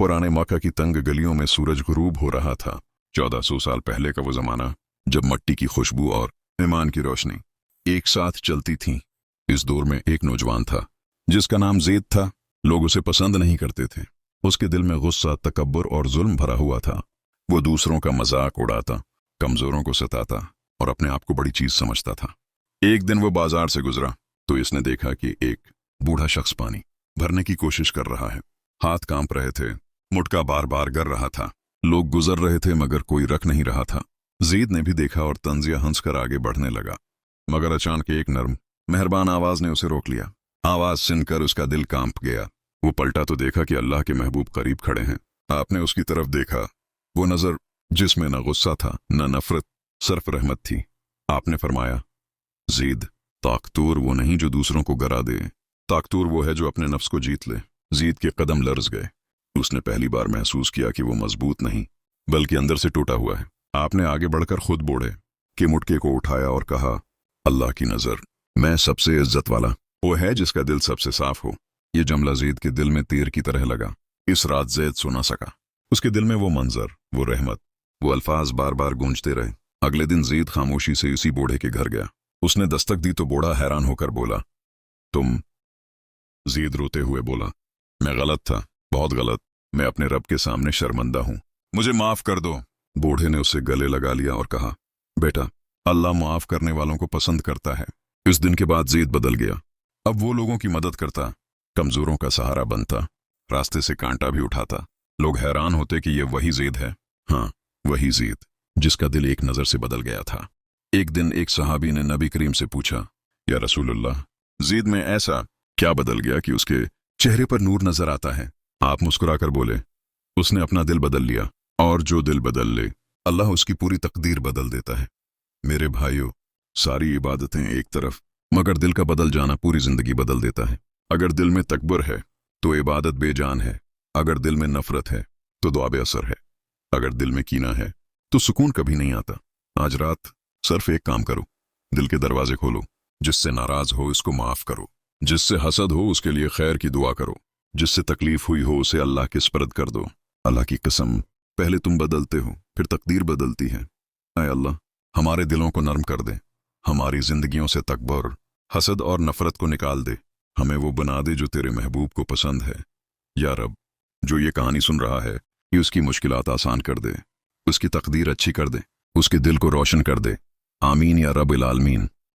पुराने मक्का की तंग गलियों में सूरज गुरूब हो रहा था। 1400 साल पहले का वो जमाना जब मट्टी की खुशबू और ईमान की रोशनी एक साथ चलती थीं। इस दौर में एक नौजवान था जिसका नाम ज़ैद था। लोग उसे पसंद नहीं करते थे। उसके दिल में गुस्सा, तकब्बुर और जुल्म भरा हुआ था। वो दूसरों का मजाक उड़ाता, कमजोरों को सताता और अपने आप को बड़ी चीज समझता था। एक दिन वो बाजार से गुजरा तो इसने देखा कि एक बूढ़ा शख्स पानी भरने की कोशिश कर रहा है। हाथ कांप रहे थे, मुटका बार बार गर रहा था। लोग गुजर रहे थे मगर कोई रख नहीं रहा था। ज़ैद ने भी देखा और तंजिया हंसकर आगे बढ़ने लगा, मगर अचानक एक नर्म मेहरबान आवाज ने उसे रोक लिया। आवाज सुनकर उसका दिल कांप गया। वो पलटा तो देखा कि अल्लाह के महबूब करीब खड़े हैं। आपने उसकी तरफ देखा, वो नजर जिसमें न गुस्सा था न नफरत, सिर्फ रहमत थी। आपने फरमाया, ज़ैद, ताकतूर वो नहीं जो दूसरों को गरा दे, ताकतूर वो है जो अपने नफ्स को जीत ले। ज़ैद के कदम लर्ज गए। उसने पहली बार महसूस किया कि वो मजबूत नहीं बल्कि अंदर से टूटा हुआ है। आपने आगे बढ़कर खुद बोड़े के मुटके को उठाया और कहा, अल्लाह की नजर मैं सबसे इज्जत वाला वो है जिसका दिल सबसे साफ हो। ये जुमला ज़ैद के दिल में तीर की तरह लगा। इस रात ज़ैद सो ना सका। उसके दिल में वो मंजर, वो रहमत, वो अल्फाज बार बार गूंजते रहे। अगले दिन ज़ैद खामोशी से इसी बूढ़े के घर गया। उसने दस्तक दी तो बूढ़ा हैरान होकर बोला, तुम? ज़ैद रोते हुए बोला, मैं गलत था, बहुत गलत। मैं अपने रब के सामने शर्मिंदा हूं, मुझे माफ कर दो। बूढ़े ने उसे गले लगा लिया और कहा, बेटा, अल्लाह माफ करने वालों को पसंद करता है। इस दिन के बाद ज़ैद बदल गया। अब वो लोगों की मदद करता, कमजोरों का सहारा बनता, रास्ते से कांटा भी उठाता। लोग हैरान होते कि ये वही ज़ैद है। हाँ, वही ज़ैद जिसका दिल एक नजर से बदल गया था। एक दिन एक सहाबी ने नबी करीम से पूछा, या रसूलुल्लाह, ज़ैद में ऐसा क्या बदल गया कि उसके चेहरे पर नूर नजर आता है? आप मुस्कुराकर बोले, उसने अपना दिल बदल लिया, और जो दिल बदल ले अल्लाह उसकी पूरी तकदीर बदल देता है। मेरे भाइयों, सारी इबादतें एक तरफ, मगर दिल का बदल जाना पूरी जिंदगी बदल देता है। अगर दिल में तकबर है तो इबादत बेजान है। अगर दिल में नफरत है तो दुआ बेअसर है। अगर दिल में कीना है तो सुकून कभी नहीं आता। आज रात सिर्फ एक काम करो, दिल के दरवाजे खोलो। जिससे नाराज हो उसको माफ करो, जिससे हसद हो उसके लिए खैर की दुआ करो, जिससे तकलीफ हुई हो उसे अल्लाह के स्पर्द कर दो। अल्लाह की कसम, पहले तुम बदलते हो फिर तकदीर बदलती है। ऐ अल्लाह, हमारे दिलों को नरम कर दे, हमारी जिंदगियों से तकबर, हसद और नफरत को निकाल दे। हमें वो बना दे जो तेरे महबूब को पसंद है। या रब, जो ये कहानी सुन रहा है, ये उसकी मुश्किलात आसान कर दे, उसकी तकदीर अच्छी कर दे, उसके दिल को रोशन कर दे। आमीन या रब्बिल आलमीन।